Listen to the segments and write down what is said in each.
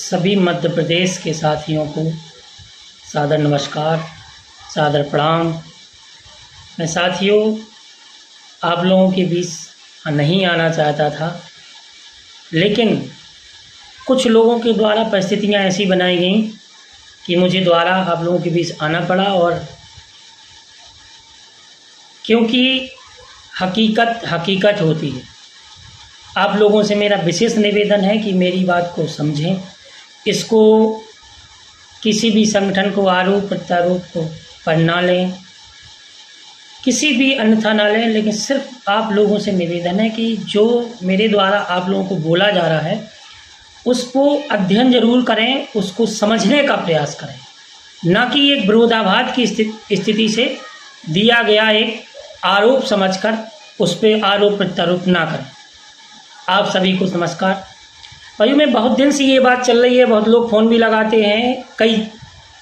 सभी मध्य प्रदेश के साथियों को सादर नमस्कार, सादर प्रणाम। मैं साथियों आप लोगों के बीच नहीं आना चाहता था, लेकिन कुछ लोगों के द्वारा परिस्थितियां ऐसी बनाई गई कि मुझे द्वारा आप लोगों के बीच आना पड़ा। और क्योंकि हकीकत होती है, आप लोगों से मेरा विशेष निवेदन है कि मेरी बात को समझें, इसको किसी भी संगठन को आरोप प्रत्यारोप को पर ना लें, किसी भी अन्यथा ना लें, लेकिन सिर्फ आप लोगों से निवेदन है कि जो मेरे द्वारा आप लोगों को बोला जा रहा है उसको अध्ययन जरूर करें, उसको समझने का प्रयास करें, ना कि एक विरोधाभास की स्थिति से दिया गया एक आरोप समझकर उस पर आरोप प्रत्यारोप ना करें। आप सभी को नमस्कार। भाइयों, में बहुत दिन से ये बात चल रही है, बहुत लोग फ़ोन भी लगाते हैं, कई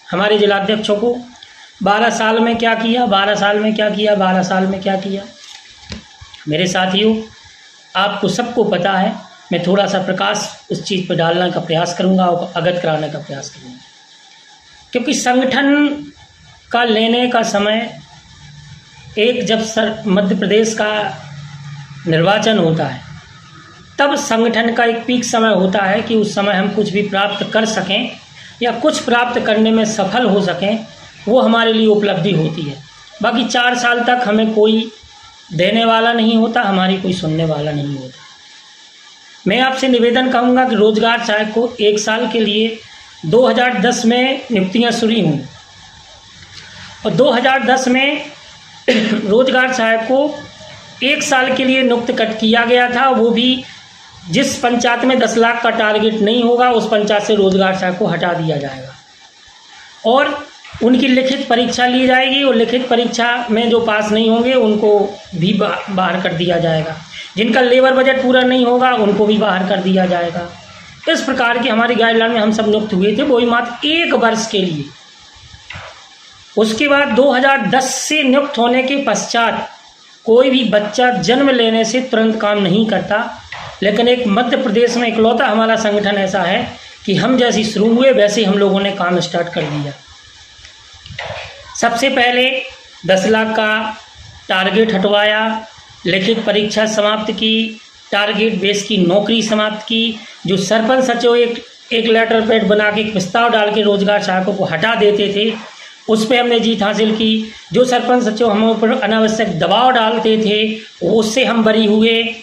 हमारे जिलाध्यक्षों को 12 साल में क्या किया, 12 साल में क्या किया, 12 साल में क्या किया। मेरे साथियों, आपको सबको पता है, मैं थोड़ा सा प्रकाश उस चीज़ पर डालने का प्रयास करूंगा और अवगत कराने का प्रयास करूंगा। क्योंकि संगठन का लेने का समय एक जब मध्य प्रदेश का निर्वाचन होता है तब संगठन का एक पीक समय होता है कि उस समय हम कुछ भी प्राप्त कर सकें या कुछ प्राप्त करने में सफल हो सकें, वो हमारे लिए उपलब्धि होती है। बाकी 4 साल तक हमें कोई देने वाला नहीं होता, हमारी कोई सुनने वाला नहीं होता। मैं आपसे निवेदन करूंगा कि रोजगार सहायक को 1 साल के लिए 2010 में नियुक्तियां शुरू हुई और 2010 में रोजगार सहायक को 1 साल के लिए नियुक्त किया गया था। वो भी जिस पंचायत में 10 लाख का टारगेट नहीं होगा उस पंचायत से रोजगार सहायक को हटा दिया जाएगा और उनकी लिखित परीक्षा ली जाएगी और लिखित परीक्षा में जो पास नहीं होंगे उनको भी बाहर कर दिया जाएगा। जिनका लेबर बजट पूरा नहीं होगा उनको भी बाहर कर दिया जाएगा। इस प्रकार की हमारी गाइडलाइन में हम सब नियुक्त हुए थे, वो भी मात्र 1 वर्ष के लिए। उसके बाद 2010 से नियुक्त होने के पश्चात कोई भी बच्चा जन्म लेने से तुरंत काम नहीं करता, लेकिन एक मध्य प्रदेश में इकलौता हमारा संगठन ऐसा है कि हम जैसे शुरू हुए वैसे हम लोगों ने काम स्टार्ट कर दिया। सबसे पहले 10 लाख का टारगेट हटवाया, लिखित परीक्षा समाप्त की, टारगेट बेस की नौकरी समाप्त की। जो सरपंच सचिव एक लेटर पैड बना के एक प्रस्ताव डाल के रोजगार सहायकों को हटा देते थे, उस पर हमने जीत हासिल की। जो सरपंच सचिव हम ऊपर अनावश्यक दबाव डालते थे उससे हम बरी हुए।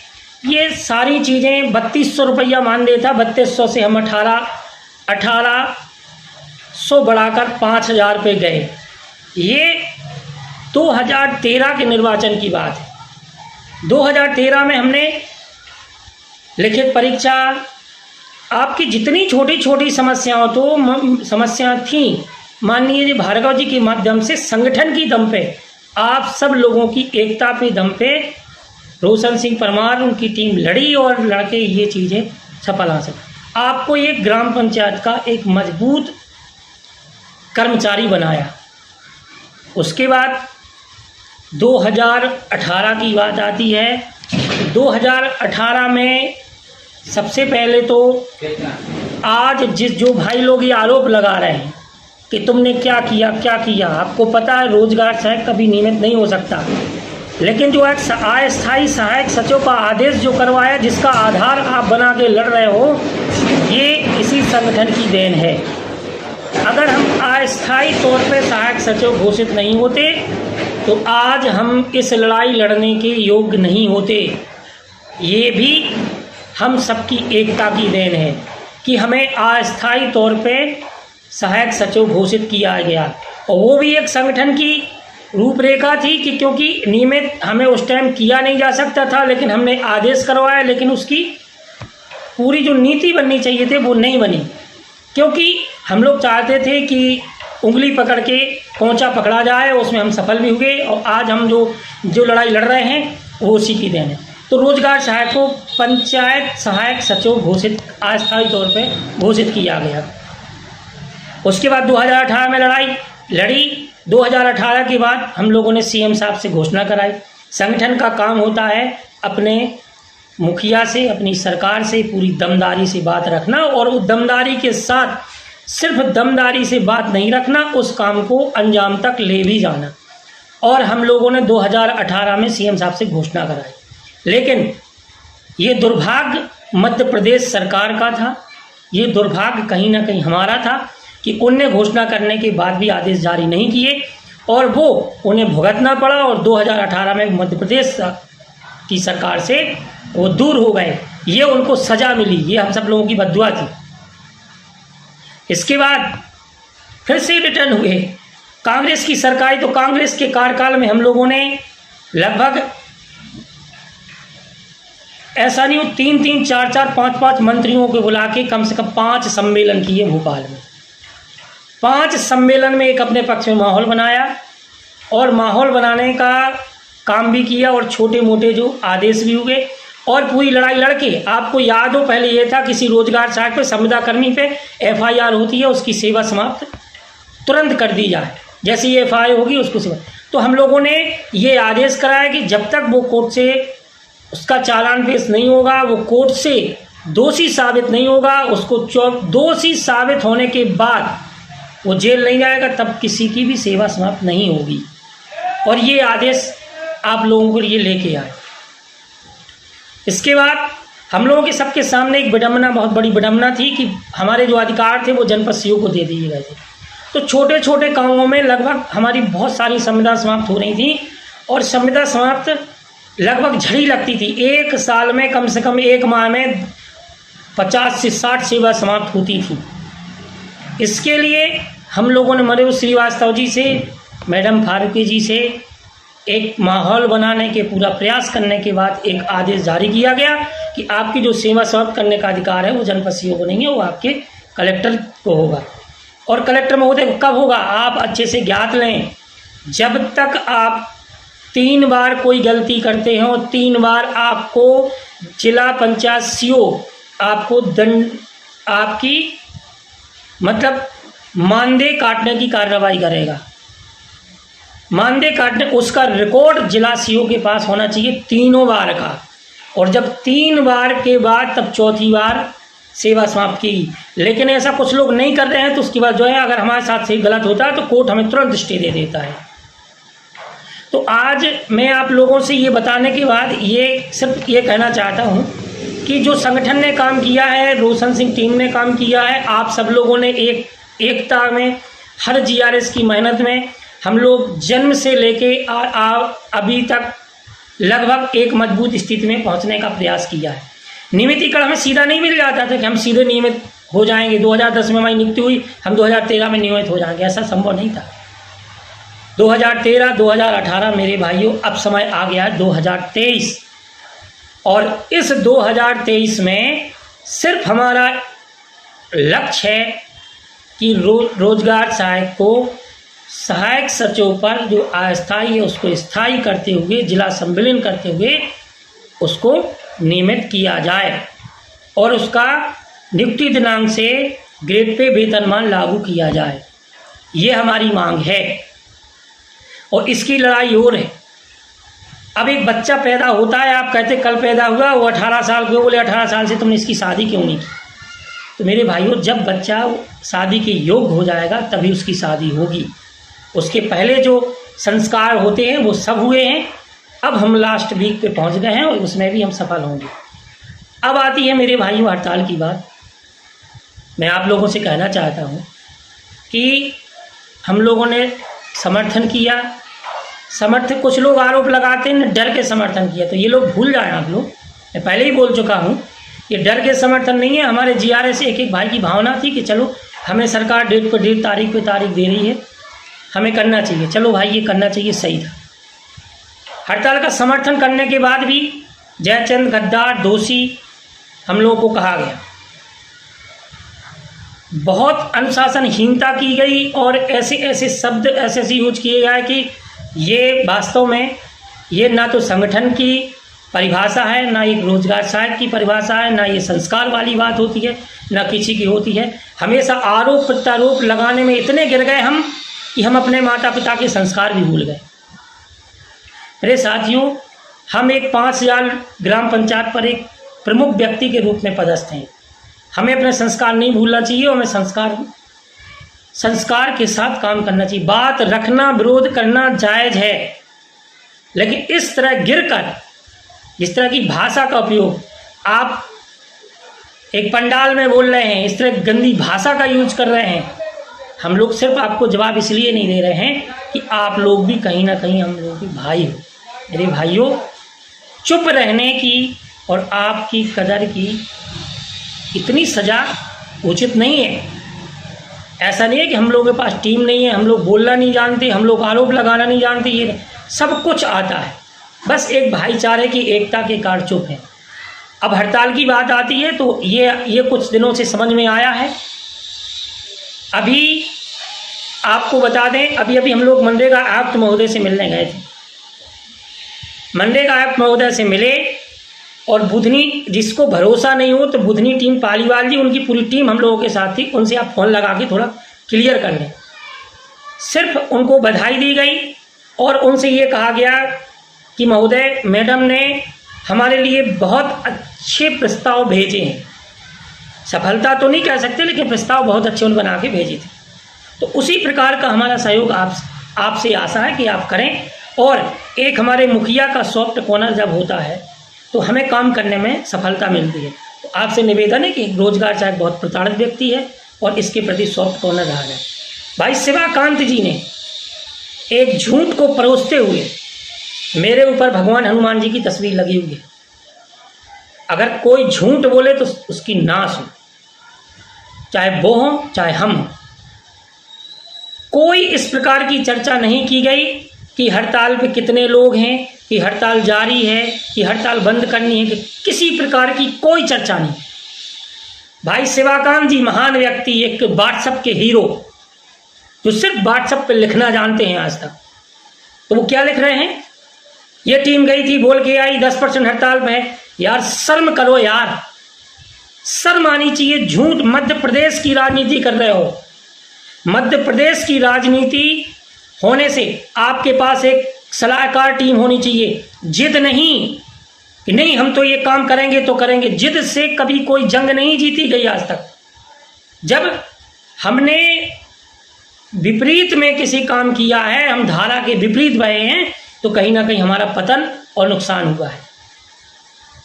ये सारी चीज़ें 3200 रुपया मानदेय था, 3200 से हम 1800 बढ़ाकर 5000 पे गए। ये 2013 के निर्वाचन की बात है। 2013 में हमने लिखित परीक्षा, आपकी जितनी छोटी छोटी समस्याएं थी, माननीय जी भार्गव जी के माध्यम से संगठन की दम पे, आप सब लोगों की एकता पे दम पे रोशन सिंह परमार उनकी टीम लड़ी और लड़के ये चीज़ें सफल हासिल। आपको एक ग्राम पंचायत का एक मजबूत कर्मचारी बनाया। उसके बाद 2018 की बात आती है। 2018 में सबसे पहले तो आज जो भाई लोग ये आरोप लगा रहे हैं कि तुमने क्या किया, आपको पता है रोजगार सहायक कभी नियमित नहीं हो सकता, लेकिन जो एक अस्थायी सहायक सचिव का आदेश जो करवाया, जिसका आधार आप बना के लड़ रहे हो, ये इसी संगठन की देन है। अगर हम अस्थायी तौर पे सहायक सचिव घोषित नहीं होते तो आज हम इस लड़ाई लड़ने के योग्य नहीं होते। ये भी हम सबकी एकता की देन है कि हमें अस्थायी तौर पे सहायक सचिव घोषित किया गया। और वो भी एक संगठन की रूपरेखा थी कि क्योंकि नियमित हमें उस टाइम किया नहीं जा सकता था, लेकिन हमने आदेश करवाया, लेकिन उसकी पूरी जो नीति बननी चाहिए थी वो नहीं बनी, क्योंकि हम लोग चाहते थे कि उंगली पकड़ के पोंचा पकड़ा जाए। उसमें हम सफल भी हुए और आज हम जो लड़ाई लड़ रहे हैं वो उसी की देन है। तो रोजगार सहायक को पंचायत सहायक सचिव घोषित अस्थायी तौर पे घोषित किया गया। उसके बाद 2018 में लड़ी। 2018 के बाद हम लोगों ने सीएम साहब से घोषणा कराई। संगठन का काम होता है अपने मुखिया से, अपनी सरकार से पूरी दमदारी से बात रखना, और उस दमदारी के साथ सिर्फ दमदारी से बात नहीं रखना, उस काम को अंजाम तक ले भी जाना। और हम लोगों ने 2018 में सीएम साहब से घोषणा कराई, लेकिन ये दुर्भाग्य मध्य प्रदेश सरकार का था, ये दुर्भाग्य कहीं ना कहीं हमारा था कि उनने घोषणा करने के बाद भी आदेश जारी नहीं किए और वो उन्हें भुगतना पड़ा, और 2018 में मध्य प्रदेश की सरकार से वो दूर हो गए। ये उनको सज़ा मिली, ये हम सब लोगों की बद्दुआ थी। इसके बाद फिर से रिटर्न हुए कांग्रेस की सरकार। तो कांग्रेस के कार्यकाल में हम लोगों ने लगभग ऐसा नहीं हो 3-3, 4-4, 5-5 मंत्रियों को बुला के कम से कम 5 सम्मेलन किए भोपाल में। 5 सम्मेलन में एक अपने पक्ष में माहौल बनाया और माहौल बनाने का काम भी किया, और छोटे मोटे जो आदेश भी हुए, और पूरी लड़ाई लड़के, आपको याद हो पहले ये था किसी रोजगार सहायक पे, संविदा कर्मी पे FIR होती है, उसकी सेवा समाप्त तुरंत कर दी जाए, जैसे ही FIR होगी उसको सेवा। तो हम लोगों ने ये आदेश कराया कि जब तक वो कोर्ट से उसका चालान पेश नहीं होगा, वो कोर्ट से दोषी साबित नहीं होगा, उसको दोषी साबित होने के बाद वो जेल नहीं जाएगा, तब किसी की भी सेवा समाप्त नहीं होगी। और ये आदेश आप लोगों के लिए लेके आए। इसके बाद हम लोगों के सबके सामने एक विडम्बना, बहुत बड़ी विडम्बना थी कि हमारे जो अधिकार थे वो जनपद सीओ को दे दिए गए थे। तो छोटे छोटे कामों में लगभग हमारी बहुत सारी संविदा समाप्त हो रही थी, और संविदा समाप्त लगभग झड़ी लगती थी। एक साल में कम से कम 1 माह में 50 से 60 सेवा समाप्त होती थी। इसके लिए हम लोगों ने मनोज श्रीवास्तव जी से, मैडम फारूकी जी से एक माहौल बनाने के पूरा प्रयास करने के बाद एक आदेश जारी किया गया कि आपकी जो सेवा समाप्त करने का अधिकार है वो जनपद सीओ को नहीं है, वो आपके कलेक्टर को होगा। और कलेक्टर महोदय कब होगा, आप अच्छे से ज्ञात लें, जब तक आप 3 बार कोई गलती करते हो, 3 बार आपको जिला पंचायत सीओ आपको दंड, आपकी मतलब मानदेय काटने की कार्रवाई करेगा। मानदेय काटने, उसका रिकॉर्ड जिला सीओ के पास होना चाहिए 3 बार का, और जब 3 बार के बाद तब 4थी बार सेवा समाप्त की। लेकिन ऐसा कुछ लोग नहीं कर रहे हैं, तो उसके बाद जो है अगर हमारे साथ से गलत होता है तो कोर्ट हमें तुरंत स्टे दे देता है। तो आज मैं आप लोगों से ये बताने के बाद ये सिर्फ ये कहना चाहता हूँ कि जो संगठन ने काम किया है, रोशन सिंह टीम ने काम किया है, आप सब लोगों ने एकता में, हर GRS की मेहनत में हम लोग जन्म से लेके अभी तक लगभग एक मजबूत स्थिति में पहुंचने का प्रयास किया है। नियमितीकरण हमें सीधा नहीं मिल जाता था कि हम सीधे नियमित हो जाएंगे। 2010 में हमारी नियुक्ति हुई, हम 2013 में नियमित हो जाएंगे, ऐसा संभव नहीं था। 2013, 2018 मेरे भाइयों, अब समय आ गया 2023, और इस 2023 में सिर्फ हमारा लक्ष्य है कि रोजगार सहायक को सहायक सचिव पर जो अस्थायी है उसको स्थायी करते हुए, जिला सम्मिलन करते हुए उसको नियमित किया जाए, और उसका नियुक्ति दिनांक से ग्रेड पे वेतनमान लागू किया जाए। ये हमारी मांग है, और इसकी लड़ाई और है। अब एक बच्चा पैदा होता है, आप कहते कल पैदा हुआ, वो 18 साल के, बोले 18 साल से तुमने इसकी शादी क्यों नहीं की? तो मेरे भाइयों, जब बच्चा शादी के योग्य हो जाएगा तभी उसकी शादी होगी। उसके पहले जो संस्कार होते हैं वो सब हुए हैं। अब हम लास्ट वीक पे पहुंच गए हैं, और उसमें भी हम सफल होंगे। अब आती है मेरे भाइयों हड़ताल की बात। मैं आप लोगों से कहना चाहता हूँ कि हम लोगों ने समर्थन किया। समर्थन, कुछ लोग आरोप लगाते हैं डर के समर्थन किया, तो ये लोग भूल जाएं आप लोग, मैं पहले ही बोल चुका हूँ, ये डर के समर्थन नहीं है। हमारे GRS एक भाई की भावना थी कि चलो हमें सरकार डेट पर डेट, तारीख पे तारीख दे रही है, हमें करना चाहिए, चलो भाई ये करना चाहिए, सही था। हड़ताल का समर्थन करने के बाद भी जयचंद गद्दार, दोषी हम लोगों को कहा गया। बहुत अनुशासनहीनता की गई, और ऐसे ऐसे शब्द ऐसे यूज किए गए कि ये वास्तव में ये ना तो संगठन की परिभाषा है, ना एक रोजगार सहायक की परिभाषा है, ना ये संस्कार वाली बात होती है, ना किसी की होती है। हमेशा आरोप प्रत्यारोप लगाने में इतने गिर गए हम कि हम अपने माता पिता के संस्कार भी भूल गए। मेरे साथियों, हम एक 5000 ग्राम पंचायत पर एक प्रमुख व्यक्ति के रूप में पदस्थ हैं। हमें अपने संस्कार नहीं भूलना चाहिए और हमें संस्कार के साथ काम करना चाहिए। बात रखना, विरोध करना जायज़ है, लेकिन इस तरह गिरकर जिस तरह की भाषा का उपयोग आप एक पंडाल में बोल रहे हैं, इस तरह गंदी भाषा का यूज कर रहे हैं, हम लोग सिर्फ आपको जवाब इसलिए नहीं दे रहे हैं कि आप लोग भी कहीं ना कहीं हम लोगों के भाई हो। मेरे भाइयों, चुप रहने की और आपकी कदर की इतनी सज़ा उचित नहीं है। ऐसा नहीं है कि हम लोगों के पास टीम नहीं है, हम लोग बोलना नहीं जानते, हम लोग आरोप लगाना नहीं जानते, ये सब कुछ आता है। बस एक भाईचारे की एकता के कारण चुप है। अब हड़ताल की बात आती है तो ये कुछ दिनों से समझ में आया है। अभी आपको बता दें, अभी हम लोग मनरेगा आयुक्त महोदय से मिलने गए थे। मनरेगा आयुक्त महोदय से मिले और बुधनी, जिसको भरोसा नहीं हो तो बुधनी टीम पालीवाल जी, उनकी पूरी टीम हम लोगों के साथ थी, उनसे आप फ़ोन लगा के थोड़ा क्लियर कर लें। सिर्फ उनको बधाई दी गई और उनसे ये कहा गया कि महोदय, मैडम ने हमारे लिए बहुत अच्छे प्रस्ताव भेजे हैं। सफलता तो नहीं कह सकते, लेकिन प्रस्ताव बहुत अच्छे उन्होंने बना के भेजे थे। तो उसी प्रकार का हमारा सहयोग आपसे आशा है कि आप करें। और एक हमारे मुखिया का सॉफ्ट कॉर्नर जब होता है तो हमें काम करने में सफलता मिलती है। तो आपसे निवेदन है कि रोजगार चाहे बहुत प्रताड़ित व्यक्ति है और इसके प्रति सॉफ्ट कॉर्नर रहा है। भाई शिवाकांत जी ने एक झूठ को परोसते हुए, मेरे ऊपर भगवान हनुमान जी की तस्वीर लगी हुई है, अगर कोई झूठ बोले तो उसकी नाश हो, चाहे वो हो चाहे हम हो। कोई इस प्रकार की चर्चा नहीं की गई कि हड़ताल पे कितने लोग हैं, कि हड़ताल जारी है, कि हड़ताल बंद करनी है, कि किसी प्रकार की कोई चर्चा नहीं। भाई शिवाकांत जी महान व्यक्ति, एक व्हाट्सएप के हीरो जो सिर्फ व्हाट्सएप पे लिखना जानते हैं आज तक। तो वो क्या लिख रहे हैं, ये टीम गई थी बोल के आई 10% हड़ताल पे है। यार शर्म करो यार, शर्म आनी चाहिए। झूठ, मध्य प्रदेश की राजनीति कर रहे हो। मध्य प्रदेश की राजनीति होने से आपके पास एक सलाहकार टीम होनी चाहिए। जिद नहीं कि नहीं हम तो ये काम करेंगे तो करेंगे, जिद से कभी कोई जंग नहीं जीती गई आज तक। जब हमने विपरीत में किसी काम किया है, हम धारा के विपरीत बहे हैं, तो कहीं ना कहीं हमारा पतन और नुकसान हुआ है।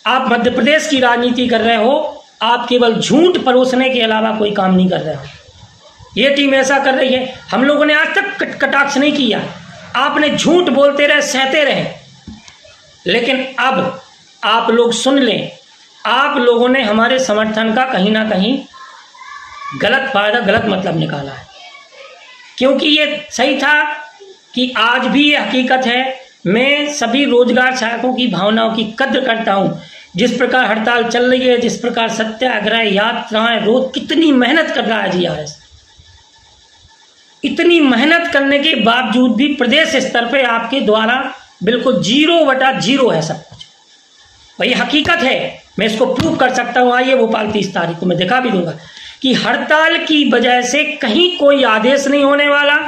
आप मध्य प्रदेश की राजनीति कर रहे हो, आप केवल झूठ परोसने के अलावा कोई काम नहीं कर रहे हो। ये टीम ऐसा कर रही है। हम लोगों ने आज तक कटाक्ष नहीं किया, आपने झूठ बोलते रहे, सहते रहे। लेकिन अब आप लोग सुन लें, आप लोगों ने हमारे समर्थन का कहीं ना कहीं गलत फायदा, गलत मतलब निकाला है। क्योंकि ये सही था कि आज भी ये हकीकत है, मैं सभी रोजगार सहायकों की भावनाओं की कद्र करता हूँ। जिस प्रकार हड़ताल चल रही है, जिस प्रकार सत्याग्रह, यात्राएं, रोज कितनी मेहनत कर रहा है जीआरएस, इतनी मेहनत करने के बावजूद भी प्रदेश स्तर पे आपके द्वारा बिल्कुल 0/0 है सब कुछ। भाई हकीकत है, मैं इसको प्रूव कर सकता हूँ। आइए भोपाल 30 तारीख को मैं दिखा भी दूंगा कि हड़ताल की वजह से कहीं कोई आदेश नहीं होने वाला।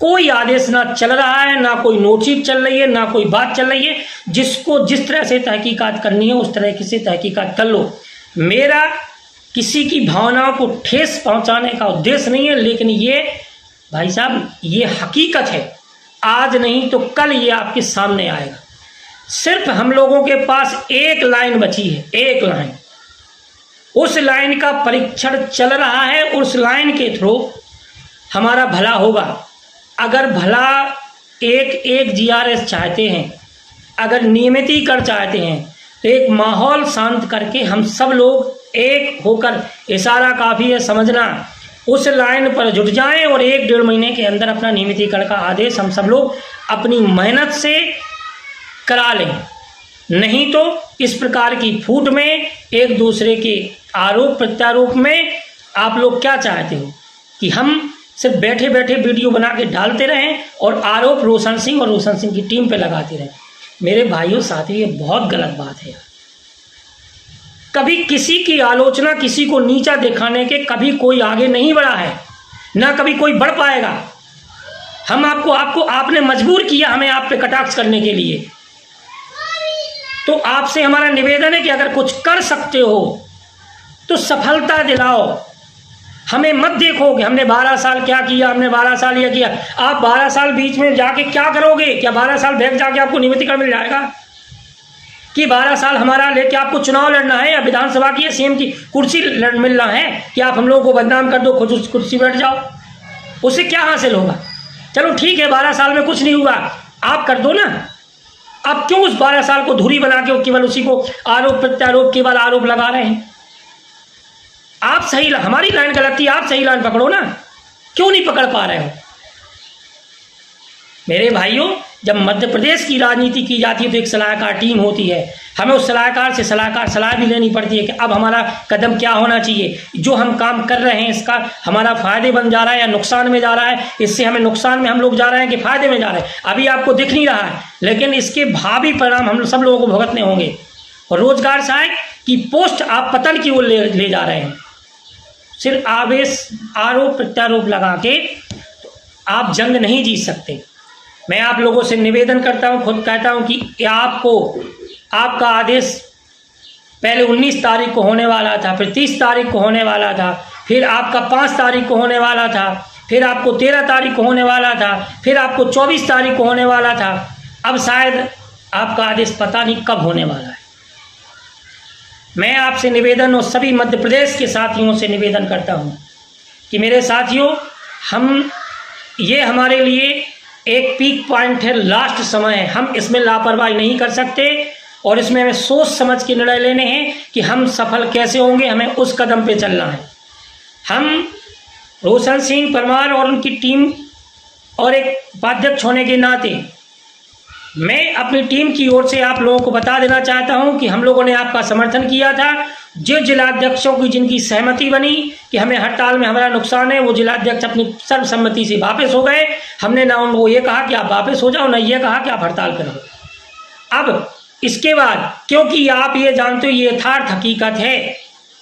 कोई आदेश ना चल रहा है, ना कोई नोटिस चल रही है, ना कोई बात चल रही है। जिसको जिस तरह से तहकीकात करनी है उस तरह से तहकीकात कर लो। मेरा किसी की भावनाओं को ठेस पहुंचाने का उद्देश्य नहीं है, लेकिन ये भाई साहब ये हकीकत है। आज नहीं तो कल ये आपके सामने आएगा। सिर्फ हम लोगों के पास एक लाइन बची है, एक लाइन। उस लाइन का परीक्षण चल रहा है, उस लाइन के थ्रू हमारा भला होगा। अगर भला एक जीआरएस चाहते हैं, अगर नियमितीकरण चाहते हैं, तो एक माहौल शांत करके हम सब लोग एक होकर, इशारा काफ़ी है समझना, उस लाइन पर जुट जाएं और 1-1.5 महीने के अंदर अपना नियमितीकरण का आदेश हम सब लोग अपनी मेहनत से करा लें। नहीं तो इस प्रकार की फूट में, एक दूसरे के आरोप प्रत्यारोप में आप लोग क्या चाहते हो कि हम सिर्फ बैठे बैठे वीडियो बना के डालते रहें और आरोप रोशन सिंह और रोशन सिंह की टीम पे लगाते रहें। मेरे भाइयों साथियों, ये बहुत गलत बात है। कभी किसी की आलोचना, किसी को नीचा दिखाने के कभी कोई आगे नहीं बढ़ा है, ना कभी कोई बढ़ पाएगा। हम आपने मजबूर किया हमें आप पे कटाक्ष करने के लिए। तो आपसे हमारा निवेदन है कि अगर कुछ कर सकते हो तो सफलता दिलाओ, हमें मत देखो कि हमने 12 साल क्या किया, हमने 12 साल ये किया। आप 12 साल बीच में जाके क्या करोगे? क्या 12 साल बैग जाके आपको नियमितीकरण मिल जाएगा? कि 12 साल हमारा लेके आपको चुनाव लड़ना है या विधानसभा की या सीएम की कुर्सी मिलना है कि आप हम लोगों को बदनाम कर दो, खुद उस कुर्सी बैठ जाओ? उससे क्या हासिल होगा? चलो ठीक है, 12 साल में कुछ नहीं हुआ, आप कर दो ना। आप क्यों उस 12 साल को धुरी बना के केवल उसी को आरोप प्रत्यारोप केवल आरोप लगा रहे हैं? आप सही, हमारी लाइन गलत थी, आप सही लाइन पकड़ो ना, क्यों नहीं पकड़ पा रहे हो? मेरे भाइयों, जब मध्य प्रदेश की राजनीति की जाती है तो एक सलाहकार टीम होती है, हमें उस सलाहकार से सलाह भी लेनी पड़ती है कि अब हमारा कदम क्या होना चाहिए, जो हम काम कर रहे हैं इसका हमारा फायदे बन जा रहा है या नुकसान में जा रहा है, इससे हमें नुकसान में हम लोग जा रहे हैं कि फायदे में जा रहे हैं, अभी आपको दिख नहीं रहा है, लेकिन इसके भावी परिणाम हम सब लोगों को भुगतने होंगे। और रोजगार सहायक की पोस्ट आप पतन की ओर ले जा रहे हैं, सिर्फ आवेश आरोप प्रत्यारोप लगा के आप जंग नहीं जीत सकते। मैं आप लोगों से निवेदन करता हूं, खुद कहता हूं कि आपको आपका आदेश पहले 19 तारीख को होने वाला था, फिर 30 तारीख को होने वाला था, फिर आपका 5 तारीख को होने वाला था, फिर आपको 13 तारीख को होने वाला था, फिर आपको 24 तारीख को होने वाला था। अब शायद आपका आदेश पता नहीं कब होने वाला है। मैं आपसे निवेदन और सभी मध्य प्रदेश के साथियों से निवेदन करता हूं कि मेरे साथियों, ये हमारे लिए एक पीक पॉइंट है, लास्ट समय है, हम इसमें लापरवाही नहीं कर सकते और इसमें हमें सोच समझ के निर्णय लेने हैं कि हम सफल कैसे होंगे, हमें उस कदम पे चलना है। हम रोशन सिंह परमार और उनकी टीम और एक उपाध्यक्ष होने के नाते मैं अपनी टीम की ओर से आप लोगों को बता देना चाहता हूं कि हम लोगों ने आपका समर्थन किया था। जो जिलाध्यक्षों की जिनकी सहमति बनी कि हमें हड़ताल में हमारा नुकसान है, वो जिलाध्यक्ष अपनी सर्वसम्मति से वापस हो गए। हमने ना उनको ये कहा कि आप वापस हो जाओ, ना ये कहा कि आप हड़ताल करो। अब इसके बाद, क्योंकि आप ये जानते हो, ये यथार्थ हकीकत है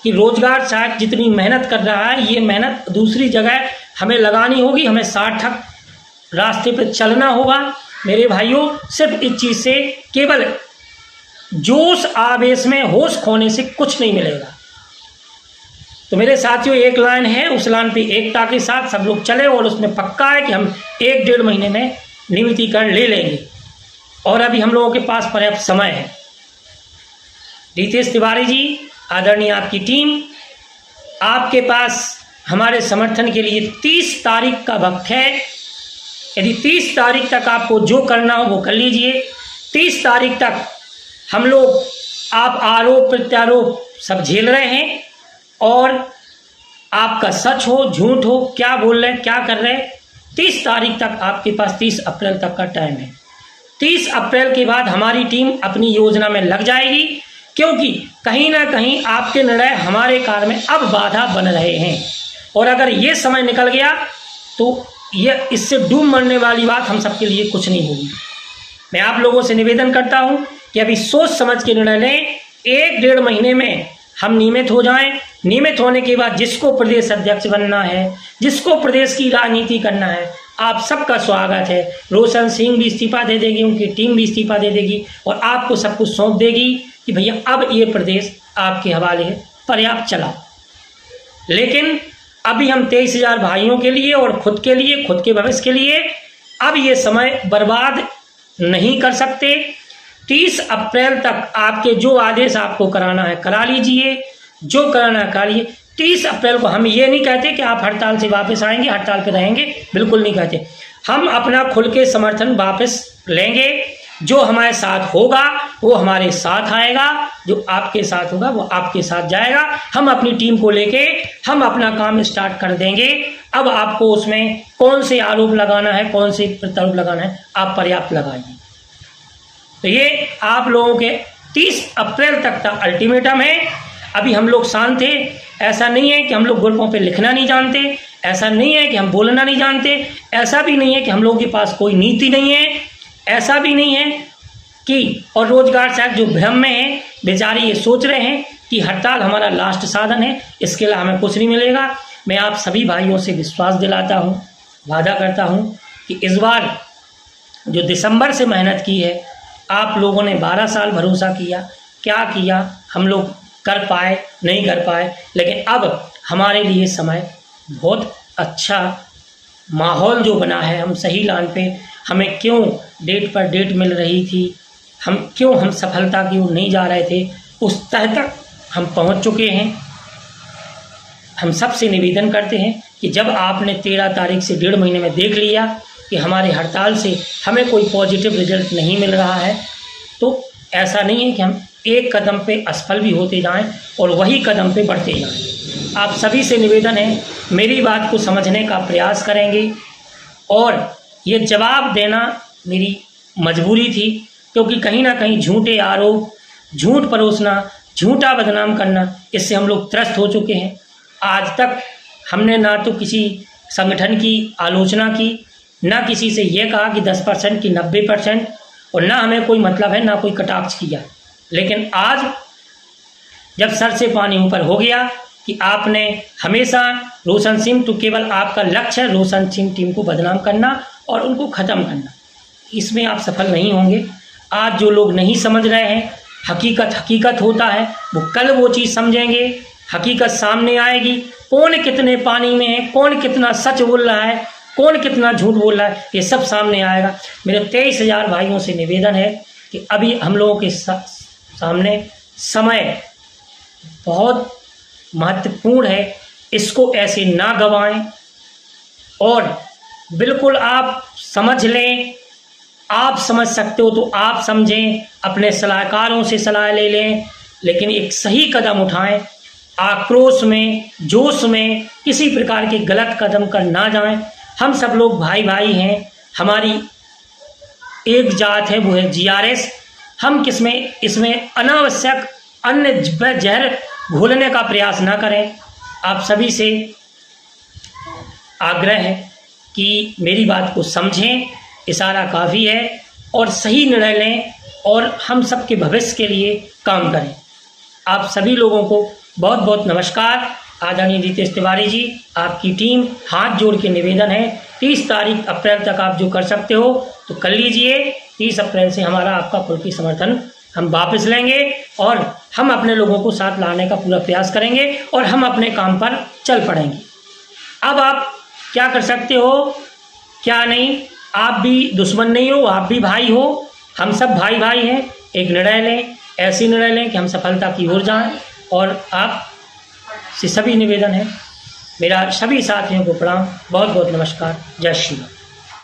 कि रोजगार सहायक जितनी मेहनत कर रहा है, ये मेहनत दूसरी जगह हमें लगानी होगी, हमें सार्थक रास्ते पर चलना होगा। मेरे भाइयों, सिर्फ इस चीज़ से केवल जोश आवेश में होश खोने से कुछ नहीं मिलेगा। तो मेरे साथियों, एक लाइन है, उस लाइन पे एकता के साथ सब लोग चले और उसमें पक्का है कि हम 1-1.5 महीने में नियमितीकरण ले लेंगे और अभी हम लोगों के पास पर्याप्त समय है। रितेश तिवारी जी, आदरणीय आपकी टीम, आपके पास हमारे समर्थन के लिए 30 तारीख का वक्त है। यदि 30 तारीख तक आपको जो करना हो वो कर लीजिए। 30 तारीख तक हम लोग, आप आरोप प्रत्यारोप सब झेल रहे हैं और आपका सच हो झूठ हो, क्या बोल रहे हैं क्या कर रहे हैं, 30 तारीख तक आपके पास 30 अप्रैल तक का टाइम है। 30 अप्रैल के बाद हमारी टीम अपनी योजना में लग जाएगी, क्योंकि कहीं ना कहीं आपके निर्णय हमारे कार्य में अब बाधा बन रहे हैं और अगर ये समय निकल गया तो ये इससे डूब मरने वाली बात हम सबके लिए कुछ नहीं होगी। मैं आप लोगों से निवेदन करता हूं कि अभी सोच समझ के निर्णय लें। 1-1.5 महीने में हम नियमित हो जाएं। नियमित होने के बाद जिसको प्रदेश अध्यक्ष बनना है, जिसको प्रदेश की राजनीति करना है, आप सबका स्वागत है। रोशन सिंह भी इस्तीफा दे देगी, उनकी टीम भी इस्तीफा दे देगी और आपको सब कुछ सौंप देगी कि भैया अब ये प्रदेश आपके हवाले है, पर्याप्त चला। लेकिन अभी हम 23,000 भाइयों के लिए और खुद के लिए, खुद के भविष्य के लिए अब ये समय बर्बाद नहीं कर सकते। 30 अप्रैल तक आपके जो आदेश आपको कराना है करा लीजिए, जो कराना है करिए। 30 अप्रैल को हम ये नहीं कहते कि आप हड़ताल से वापस आएंगे, हड़ताल पे रहेंगे, बिल्कुल नहीं कहते। हम अपना खुल के समर्थन वापस लेंगे। जो हमारे साथ होगा वो हमारे साथ आएगा, जो आपके साथ होगा वो आपके साथ जाएगा। हम अपनी टीम को लेके हम अपना काम स्टार्ट कर देंगे। अब आपको उसमें कौन से आरोप लगाना है, कौन से प्रत्यारोप लगाना है, आप पर्याप्त लगाइए। तो ये आप लोगों के 30 अप्रैल तक का अल्टीमेटम है। अभी हम लोग शांत थे। ऐसा नहीं है कि हम लोग ग्रुपों पे लिखना नहीं जानते, ऐसा नहीं है कि हम बोलना नहीं जानते, ऐसा भी नहीं है कि हम लोगों के पास कोई नीति नहीं है, ऐसा भी नहीं है कि, और रोजगार शायद जो भ्रम में है बेचारे ये सोच रहे हैं कि हड़ताल हमारा लास्ट साधन है, इसके लिए हमें कुछ नहीं मिलेगा। मैं आप सभी भाइयों से विश्वास दिलाता हूँ, वादा करता हूँ कि इस बार जो दिसंबर से मेहनत की है आप लोगों ने 12 साल भरोसा किया, क्या किया, हम लोग कर पाए नहीं कर पाए, लेकिन अब हमारे लिए समय बहुत अच्छा माहौल जो बना है, हम सही लाइन पे, हमें क्यों डेट पर डेट मिल रही थी, हम सफलता की ओर नहीं जा रहे थे, उस तह तक हम पहुंच चुके हैं। हम सबसे निवेदन करते हैं कि जब आपने 13 तारीख से 1.5 महीने में देख लिया कि हमारे हड़ताल से हमें कोई पॉजिटिव रिजल्ट नहीं मिल रहा है, तो ऐसा नहीं है कि हम एक कदम पे असफल भी होते जाएं और वही कदम पे बढ़ते जाएं। आप सभी से निवेदन है, मेरी बात को समझने का प्रयास करेंगे और ये जवाब देना मेरी मजबूरी थी, क्योंकि कहीं ना कहीं झूठे आरोप, झूठ परोसना, झूठा बदनाम करना, इससे हम लोग त्रस्त हो चुके हैं। आज तक हमने ना तो किसी संगठन की आलोचना की, ना किसी से ये कहा कि 10% की 90%, और ना हमें कोई मतलब है, ना कोई कटाक्ष किया। लेकिन आज जब सर से पानी ऊपर हो गया कि आपने हमेशा रोशन सिंह, तो केवल आपका लक्ष्य है रोशन सिंह टीम को बदनाम करना और उनको ख़त्म करना, इसमें आप सफल नहीं होंगे। आज जो लोग नहीं समझ रहे हैं, हकीकत होता है, वो कल वो चीज़ समझेंगे, हकीकत सामने आएगी, कौन कितने पानी में है, कौन कितना सच बोल रहा है, कौन कितना झूठ बोल रहा है, ये सब सामने आएगा। मेरे 23,000 भाइयों से निवेदन है कि अभी हम लोगों के सामने समय बहुत महत्वपूर्ण है, इसको ऐसे ना गंवाएं और बिल्कुल आप समझ लें, आप समझ सकते हो तो आप समझें, अपने सलाहकारों से सलाह ले लें, लेकिन एक सही कदम उठाएं। आक्रोश में, जोश में किसी प्रकार के गलत कदम कर ना जाएं। हम सब लोग भाई भाई हैं, हमारी एक जात है, वो है GRS। हम इसमें अनावश्यक अन्य जहर घोलने का प्रयास ना करें। आप सभी से आग्रह है कि मेरी बात को समझें, इशारा काफ़ी है, और सही निर्णय लें और हम सबके भविष्य के लिए काम करें। आप सभी लोगों को बहुत बहुत नमस्कार। आदरणीय रितेश तिवारी जी, आपकी टीम, हाथ जोड़ के निवेदन है, 30 तारीख अप्रैल तक आप जो कर सकते हो तो कर लीजिए। 30 अप्रैल से हमारा आपका फुल की समर्थन हम वापस लेंगे और हम अपने लोगों को साथ लाने का पूरा प्रयास करेंगे और हम अपने काम पर चल पड़ेंगे। अब आप क्या कर सकते हो, क्या नहीं, आप भी दुश्मन नहीं हो, आप भी भाई हो, हम सब भाई भाई हैं। एक निर्णय लें, ऐसी निर्णय लें कि हम सफलता की ओर जाएं। और आप से सभी निवेदन है, मेरा सभी साथियों को प्रणाम, बहुत बहुत नमस्कार, जय श्री राम।